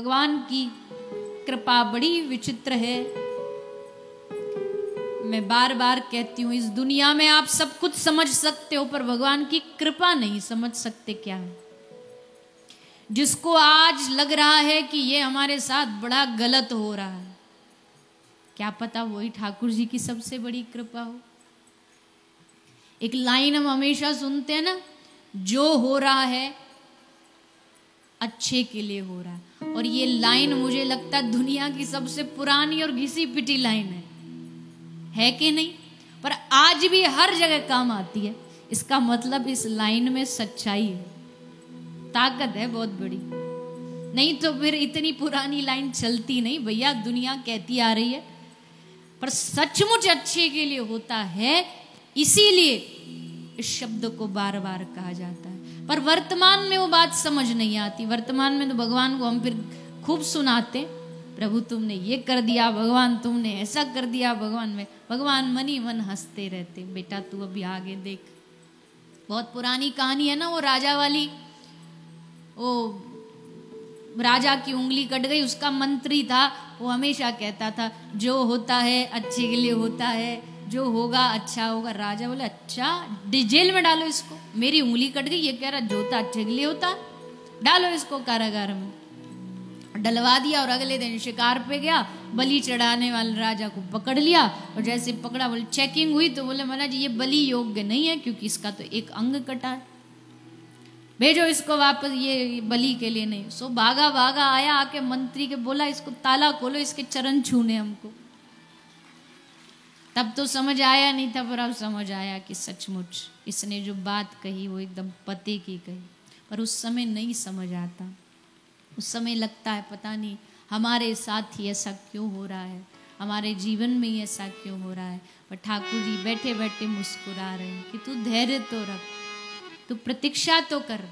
भगवान की कृपा बड़ी विचित्र है। मैं बार बार कहती हूँ, इस दुनिया में आप सब कुछ समझ सकते हो पर भगवान की कृपा नहीं समझ सकते क्या है। जिसको आज लग रहा है कि ये हमारे साथ बड़ा गलत हो रहा है, क्या पता वही ठाकुर जी की सबसे बड़ी कृपा हो। एक लाइन हम हमेशा सुनते हैं ना, जो हो रहा है अच्छे के लिए हो रहा है। और ये लाइन मुझे लगता है दुनिया की सबसे पुरानी और घिसी पिटी लाइन है कि नहीं? पर आज भी हर जगह काम आती है। इसका मतलब इस लाइन में सच्चाई है, ताकत है बहुत बड़ी। नहीं तो फिर इतनी पुरानी लाइन चलती नहीं भैया, दुनिया कहती आ रही है पर सचमुच अच्छे के लिए होता है, इसीलिए इस शब्द को बार बार कहा जाता है। पर वर्तमान में वो बात समझ नहीं आती। वर्तमान में तो भगवान को हम फिर खूब सुनाते, प्रभु तुमने ये कर दिया, भगवान तुमने ऐसा कर दिया, भगवान मन ही मन हंसते रहते। बेटा तू अभी आगे देख। बहुत पुरानी कहानी है ना वो राजा वाली, वो राजा की उंगली कट गई, उसका मंत्री था, वो हमेशा कहता था जो होता है अच्छे के लिए होता है, जो होगा अच्छा होगा। राजा बोले अच्छा जेल में डालो इसको, मेरी उंगली कट गई, ये कह रहा जो होता अच्छे के लिए होता, डालो इसको कारागार में। डलवा दिया और अगले दिन शिकार पे गया, बलि चढ़ाने वाले राजा को पकड़ लिया और जैसे पकड़ा, बोले चेकिंग हुई तो बोले महाराज ये बलि योग्य नहीं है क्योंकि इसका तो एक अंग कटा है, भेजो इसको वापस, ये बलि के लिए नहीं। सो भागा भागा आया, आके मंत्री के बोला इसको ताला खोलो, इसके चरण छूने हमको। तब तो समझ आया नहीं था, पर अब समझ आया कि सचमुच इसने जो बात कही वो एकदम पते की कही। पर उस समय नहीं समझ आता, उस समय लगता है पता नहीं हमारे साथ ही ऐसा क्यों हो रहा है, हमारे जीवन में ही ऐसा क्यों हो रहा है। पर ठाकुर जी बैठे बैठे मुस्कुरा रहे हैं कि तू धैर्य तो रख, तू प्रतीक्षा तो कर,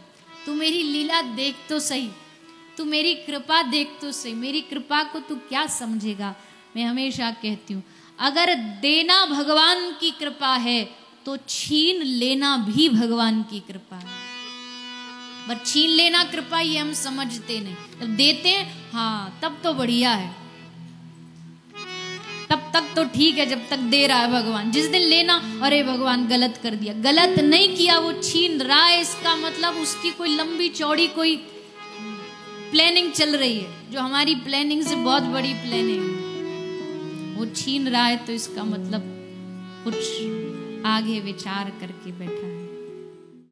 तू मेरी लीला देख तो सही, तू मेरी कृपा देख तो सही। मेरी कृपा को तू क्या समझेगा। मैं हमेशा कहती हूँ अगर देना भगवान की कृपा है तो छीन लेना भी भगवान की कृपा है। पर छीन लेना कृपा ये हम समझते नहीं, जब देते हैं हाँ तब तो बढ़िया है, तब तक तो ठीक है जब तक दे रहा है भगवान। जिस दिन लेना अरे भगवान गलत कर दिया, गलत नहीं किया, वो छीन रहा है, इसका मतलब उसकी कोई लंबी चौड़ी कोई प्लानिंग चल रही है जो हमारी प्लानिंग से बहुत बड़ी प्लानिंग है। वो छीन रहा है तो इसका मतलब कुछ आगे विचार करके बैठा है।